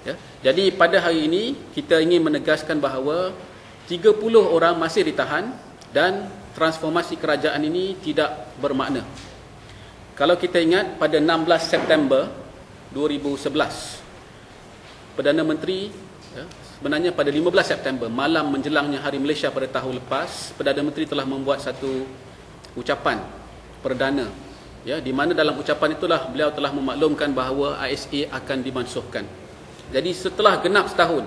Ya. Jadi pada hari ini kita ingin menegaskan bahawa 30 orang masih ditahan dan transformasi kerajaan ini tidak bermakna. Kalau kita ingat pada 16 September 2011, Perdana Menteri, sebenarnya pada 15 September, malam menjelangnya Hari Malaysia pada tahun lepas, Perdana Menteri telah membuat satu ucapan perdana, ya, di mana dalam ucapan itulah beliau telah memaklumkan bahawa ISA akan dimansuhkan. Jadi setelah genap setahun,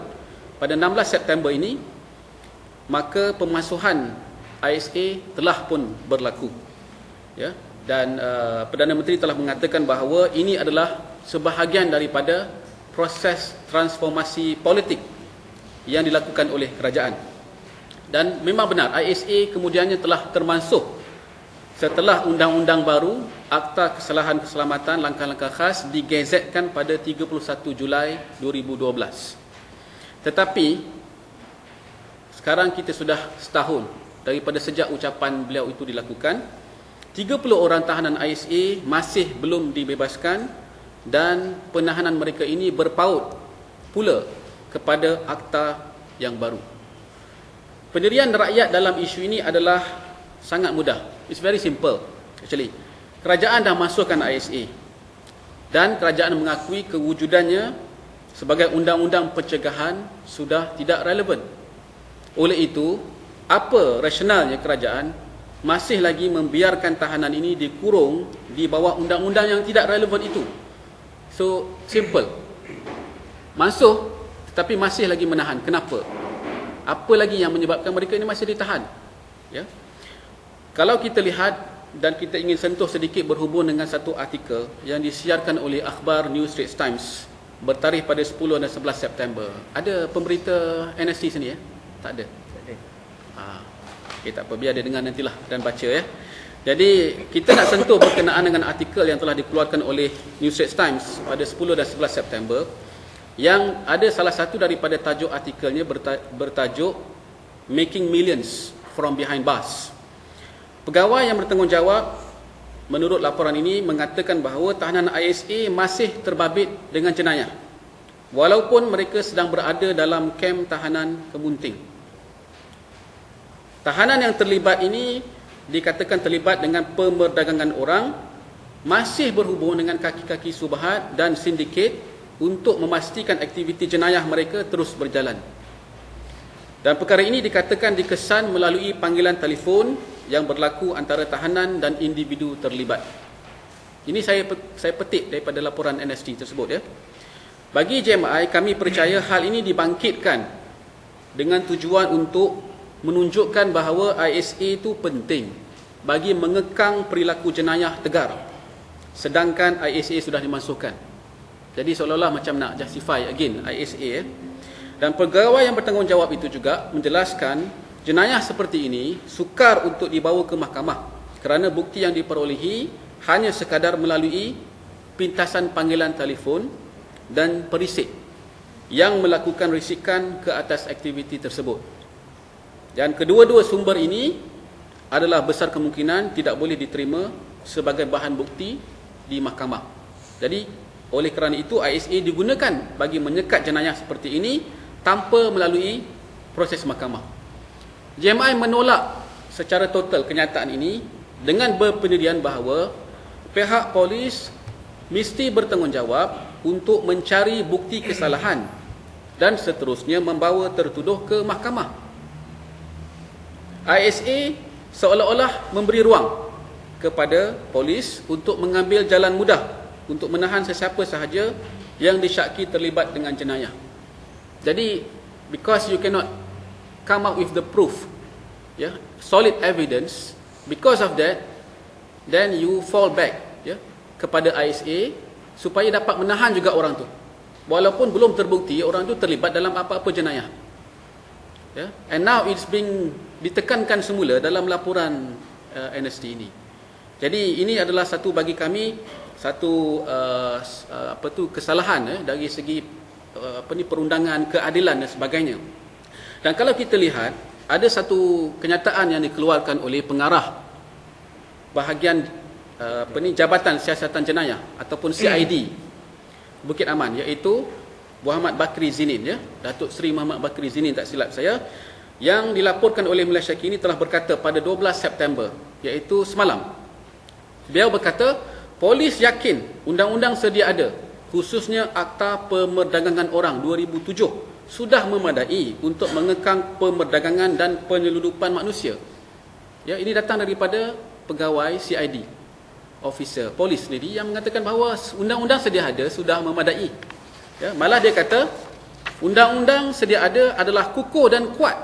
pada 16 September ini, maka pemansuhan ISA telah pun berlaku. Ya, dan Perdana Menteri telah mengatakan bahawa ini adalah sebahagian daripada proses transformasi politik yang dilakukan oleh kerajaan. Dan memang benar, ISA kemudiannya telah termansuh setelah undang-undang baru, Akta Kesalahan Keselamatan Langkah-Langkah Khas digezetkan pada 31 Julai 2012. Tetapi sekarang kita sudah setahun daripada sejak ucapan beliau itu dilakukan. 30 orang tahanan ISA masih belum dibebaskan dan penahanan mereka ini berpaut pula kepada akta yang baru. Pendirian rakyat dalam isu ini adalah sangat mudah. It's very simple actually. Kerajaan dah masukkan ISA dan kerajaan mengakui kewujudannya sebagai undang-undang pencegahan sudah tidak relevan. Oleh itu, apa rasionalnya kerajaan masih lagi membiarkan tahanan ini dikurung di bawah undang-undang yang tidak relevan itu? So, simple. Masuk tetapi masih lagi menahan. Kenapa? Apa lagi yang menyebabkan mereka ini masih ditahan? Ya. Kalau kita lihat dan kita ingin sentuh sedikit berhubung dengan satu artikel yang disiarkan oleh Akhbar New Straits Times bertarikh pada 10 dan 11 September. Ada pemberita NST sini ya? Tak ada. Okay, tak apa, biar dia dengar nantilah dan baca ya. Jadi kita nak sentuh berkenaan dengan artikel yang telah dikeluarkan oleh New Straits Times pada 10 dan 11 September, yang ada salah satu daripada tajuk artikelnya bertajuk Making Millions from Behind Bars. Pegawai yang bertanggungjawab menurut laporan ini mengatakan bahawa tahanan ISA masih terbabit dengan jenayah walaupun mereka sedang berada dalam kem tahanan Kemunting. Tahanan yang terlibat ini dikatakan terlibat dengan pemerdagangan orang, masih berhubung dengan kaki-kaki subahat dan sindiket untuk memastikan aktiviti jenayah mereka terus berjalan. Dan perkara ini dikatakan dikesan melalui panggilan telefon yang berlaku antara tahanan dan individu terlibat. Ini saya petik daripada laporan NST tersebut ya. Bagi JMI, kami percaya hal ini dibangkitkan dengan tujuan untuk menunjukkan bahawa ISA itu penting bagi mengekang perilaku jenayah tegar, sedangkan ISA sudah dimasukkan. Jadi seolah-olah macam nak justify again ISA ya. Dan pegawai yang bertanggungjawab itu juga menjelaskan jenayah seperti ini sukar untuk dibawa ke mahkamah kerana bukti yang diperolehi hanya sekadar melalui pintasan panggilan telefon dan perisik yang melakukan risikan ke atas aktiviti tersebut. Dan kedua-dua sumber ini adalah besar kemungkinan tidak boleh diterima sebagai bahan bukti di mahkamah. Jadi oleh kerana itu ISA digunakan bagi menyekat jenayah seperti ini tanpa melalui proses mahkamah. JMI menolak secara total kenyataan ini dengan berpendirian bahawa pihak polis mesti bertanggungjawab untuk mencari bukti kesalahan dan seterusnya membawa tertuduh ke mahkamah. ISA seolah-olah memberi ruang kepada polis untuk mengambil jalan mudah untuk menahan sesiapa sahaja yang disyaki terlibat dengan jenayah. Jadi because you cannot come up with the proof, solid evidence, because of that then you fall back kepada ISA supaya dapat menahan juga orang tu walaupun belum terbukti orang tu terlibat dalam apa-apa jenayah. And now it's being ditekankan semula dalam laporan NST ini. Jadi ini adalah satu bagi kami satu kesalahan dari segi perundangan, keadilan dan sebagainya. Dan kalau kita lihat ada satu kenyataan yang dikeluarkan oleh pengarah bahagian Jabatan Siasatan Jenayah ataupun CID Bukit Aman, iaitu Muhammad Bakri Zinin, ya, Datuk Seri Muhammad Bakri Zinin tak silap saya, yang dilaporkan oleh Malaysia Kini telah berkata pada 12 September, iaitu semalam. Beliau berkata, polis yakin undang-undang sedia ada, khususnya Akta Pemerdagangan Orang 2007 sudah memadai untuk mengekang pemerdagangan dan penyeludupan manusia. Ya, ini datang daripada pegawai CID, officer polis sendiri, yang mengatakan bahawa undang-undang sedia ada sudah memadai. Ya, malah dia kata undang-undang sedia ada adalah kukuh dan kuat,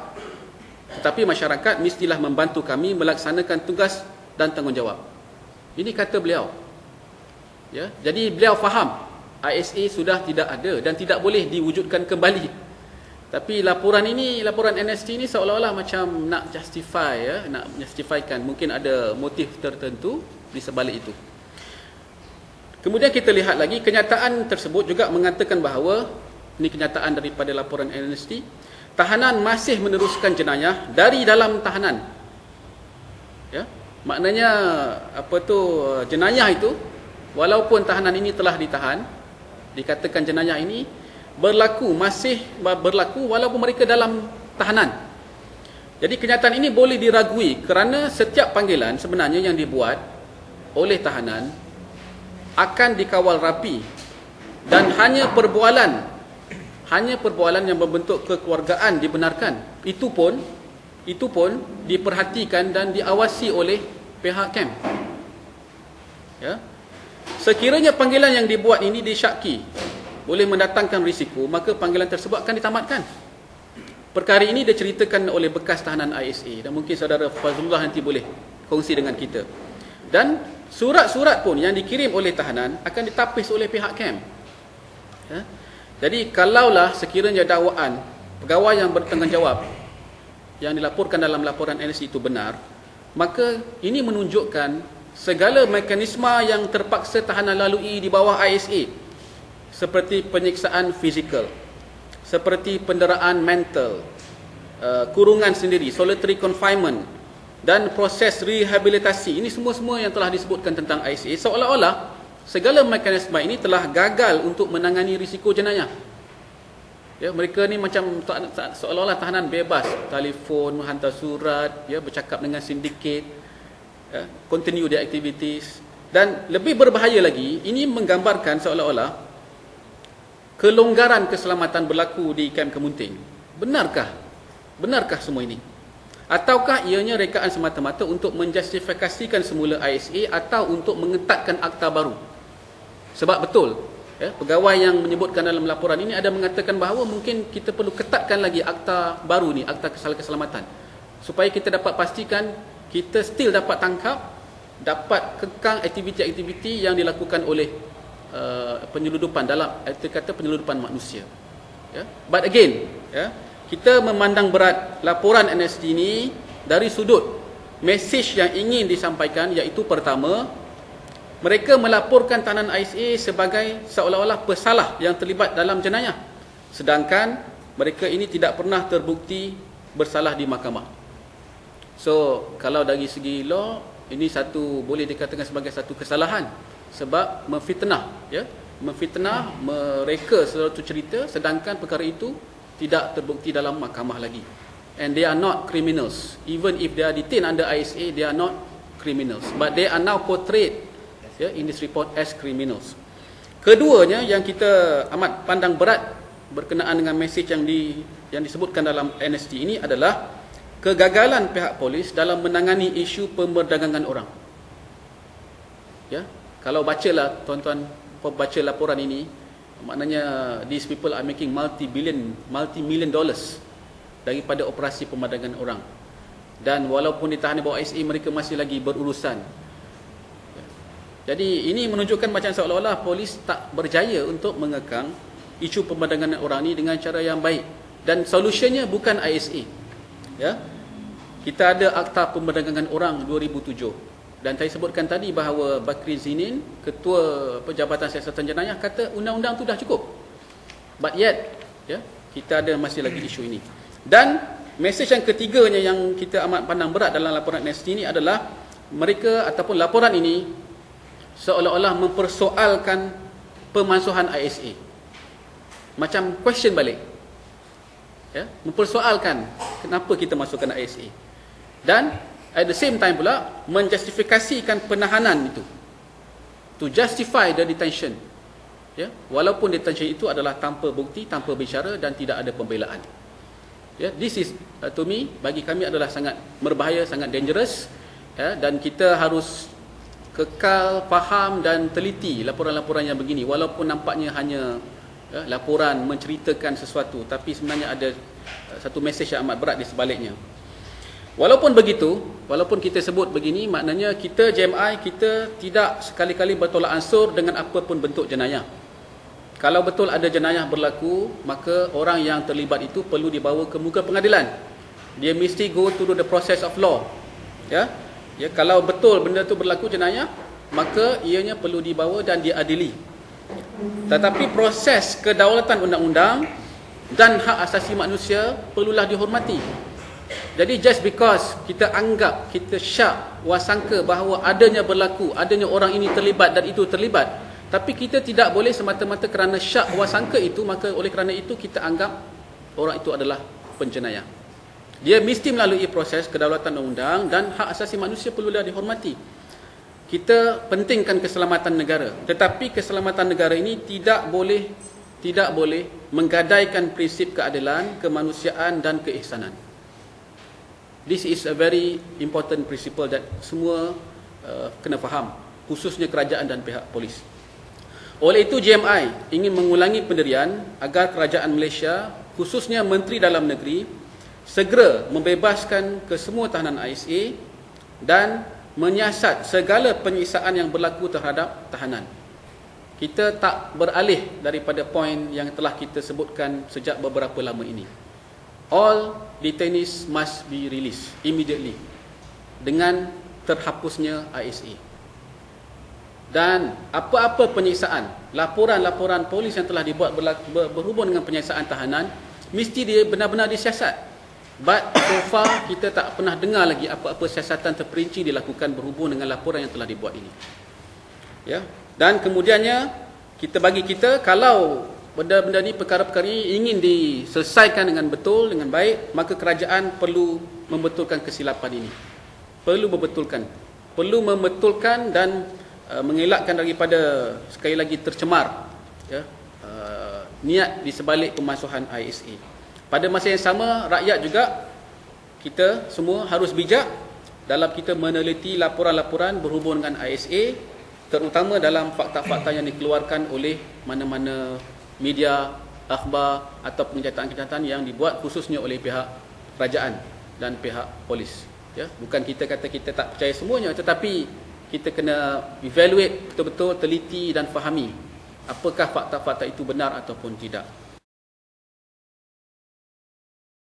tetapi masyarakat mestilah membantu kami melaksanakan tugas dan tanggungjawab. Ini kata beliau. Ya, jadi beliau faham ISA sudah tidak ada dan tidak boleh diwujudkan kembali. Tapi laporan ini, laporan NST ini seolah-olah macam nak justify, ya, nak justifikan, mungkin ada motif tertentu di sebalik itu. Kemudian kita lihat lagi, kenyataan tersebut juga mengatakan bahawa, ini kenyataan daripada laporan NST, tahanan masih meneruskan jenayah dari dalam tahanan. Ya, maknanya jenayah itu, walaupun tahanan ini telah ditahan, dikatakan jenayah ini masih berlaku walaupun mereka dalam tahanan. Jadi kenyataan ini boleh diragui kerana setiap panggilan sebenarnya yang dibuat oleh tahanan akan dikawal rapi, dan hanya perbualan yang berbentuk kekeluargaan dibenarkan. Itu pun diperhatikan dan diawasi oleh pihak kamp. Ya. Sekiranya panggilan yang dibuat ini disyaki boleh mendatangkan risiko, maka panggilan tersebut akan ditamatkan. Perkara ini diceritakan oleh bekas tahanan ISA, dan mungkin saudara Fazlullah nanti boleh kongsi dengan kita. Dan surat-surat pun yang dikirim oleh tahanan akan ditapis oleh pihak kamp. Ya? Jadi kalaulah sekiranya dakwaan pegawai yang bertanggungjawab yang dilaporkan dalam laporan NST itu benar, maka ini menunjukkan segala mekanisme yang terpaksa tahanan lalui di bawah ISA, seperti penyiksaan fizikal, seperti penderaan mental, kurungan sendiri, solitary confinement, dan proses rehabilitasi, ini semua-semua yang telah disebutkan tentang ISA, seolah-olah segala mekanisme ini telah gagal untuk menangani risiko jenayah. Ya, mereka ni macam seolah-olah tahanan bebas, telefon, menghantar surat, ya, bercakap dengan sindiket, ya, continue their activities. Dan lebih berbahaya lagi, ini menggambarkan seolah-olah kelonggaran keselamatan berlaku di kamp Kemunting. Benarkah semua ini? Ataukah ianya rekaan semata-mata untuk menjustifikasikan semula ISA atau untuk mengetatkan akta baru? Sebab betul, ya, pegawai yang menyebutkan dalam laporan ini ada mengatakan bahawa mungkin kita perlu ketatkan lagi akta baru ni, akta keselamatan, supaya kita dapat pastikan kita still dapat tangkap, dapat kekang aktiviti-aktiviti yang dilakukan oleh penyeludupan, dalam arti kata penyeludupan manusia. Ya. But again, ya, kita memandang berat laporan NST ini dari sudut mesej yang ingin disampaikan, iaitu pertama, mereka melaporkan tahanan ISA sebagai seolah-olah pesalah yang terlibat dalam jenayah, sedangkan mereka ini tidak pernah terbukti bersalah di mahkamah. So, kalau dari segi law, ini boleh dikatakan sebagai satu kesalahan, sebab memfitnah, ya, mereka sesuatu cerita, sedangkan perkara itu tidak terbukti dalam mahkamah lagi. And they are not criminals. Even if they are detained under ISA, they are not criminals. But they are now portrayed, in this report as criminals. Keduanya yang kita amat pandang berat berkenaan dengan mesej yang disebutkan dalam NST ini adalah kegagalan pihak polis dalam menangani isu pemerdagangan orang. Ya, kalau bacalah tuan-tuan baca laporan ini, maknanya these people are making multi-million dollars daripada operasi pemerdagangan orang. Dan walaupun ditahan di bawah ISA, mereka masih lagi berurusan. Jadi ini menunjukkan macam seolah-olah polis tak berjaya untuk mengekang isu pemerdagangan orang ni dengan cara yang baik. Dan solusinya bukan ISA. Ya. Kita ada Akta Pemerdagangan Orang 2007. Dan saya sebutkan tadi bahawa Bakri Zinin, Ketua Jabatan Siasatan Jenayah, kata undang-undang tu dah cukup. But yet, ya, kita ada masih lagi isu ini. Dan mesej yang ketiganya yang kita amat pandang berat dalam laporan NST ini adalah mereka ataupun laporan ini seolah-olah mempersoalkan pemansuhan ISA. macam question balik, ya, mempersoalkan kenapa kita masukkan ISA, dan at the same time pula menjustifikasikan penahanan itu, to justify the detention, ya, walaupun detention itu adalah tanpa bukti, tanpa bicara dan tidak ada pembelaan. Ya, this is to me, bagi kami adalah sangat berbahaya, sangat dangerous, ya, dan kita harus kekal faham dan teliti laporan-laporan yang begini, walaupun nampaknya hanya, ya, laporan menceritakan sesuatu, tapi sebenarnya ada satu mesej yang amat berat di sebaliknya. Walaupun begitu, walaupun kita sebut begini, maknanya kita JMI, kita tidak sekali-kali bertolak ansur dengan apa pun bentuk jenayah. Kalau betul ada jenayah berlaku, maka orang yang terlibat itu perlu dibawa ke muka pengadilan. Dia mesti go through the process of law. Ya, ya, kalau betul benda itu berlaku jenayah, maka ianya perlu dibawa dan diadili. Tetapi proses kedaulatan undang-undang dan hak asasi manusia perlulah dihormati. Jadi just because kita anggap, kita syak, wasangka bahawa adanya berlaku, adanya orang ini terlibat dan itu terlibat, tapi kita tidak boleh semata-mata kerana syak wasangka itu, maka oleh kerana itu kita anggap orang itu adalah penjenayah. Dia mesti melalui proses kedaulatan undang dan hak asasi manusia perlulah dihormati. Kita pentingkan keselamatan negara, tetapi keselamatan negara ini tidak boleh menggadaikan prinsip keadilan, kemanusiaan dan keihsanan. This is a very important principle that semua kena faham, khususnya kerajaan dan pihak polis. Oleh itu JMI ingin mengulangi pendirian agar kerajaan Malaysia, khususnya Menteri Dalam Negeri, segera membebaskan kesemua tahanan ISA dan menyiasat segala penyiksaan yang berlaku terhadap tahanan. Kita tak beralih daripada poin yang telah kita sebutkan sejak beberapa lama ini. All detainees must be released immediately dengan terhapusnya ISA. Dan apa-apa penyiksaan, laporan-laporan polis yang telah dibuat berhubung dengan penyiksaan tahanan, mesti dia benar-benar disiasat. But so far kita tak pernah dengar lagi apa-apa siasatan terperinci dilakukan berhubung dengan laporan yang telah dibuat ini. Ya. Dan kemudiannya bagi kita, kalau benda-benda ni, perkara-perkara ini ingin diselesaikan dengan betul, dengan baik, maka kerajaan perlu membetulkan kesilapan ini. Perlu membetulkan dan mengelakkan daripada sekali lagi tercemar, ya, niat di sebalik pemasuhan ISA. Pada masa yang sama, rakyat juga, kita semua harus bijak dalam kita meneliti laporan-laporan berhubung dengan ISA, terutama dalam fakta-fakta yang dikeluarkan oleh mana-mana media, akhbar atau kenyataan-kenyataan yang dibuat khususnya oleh pihak kerajaan dan pihak polis. Ya, bukan kita kata kita tak percaya semuanya, tetapi kita kena evaluate betul-betul, teliti dan fahami apakah fakta-fakta itu benar ataupun tidak.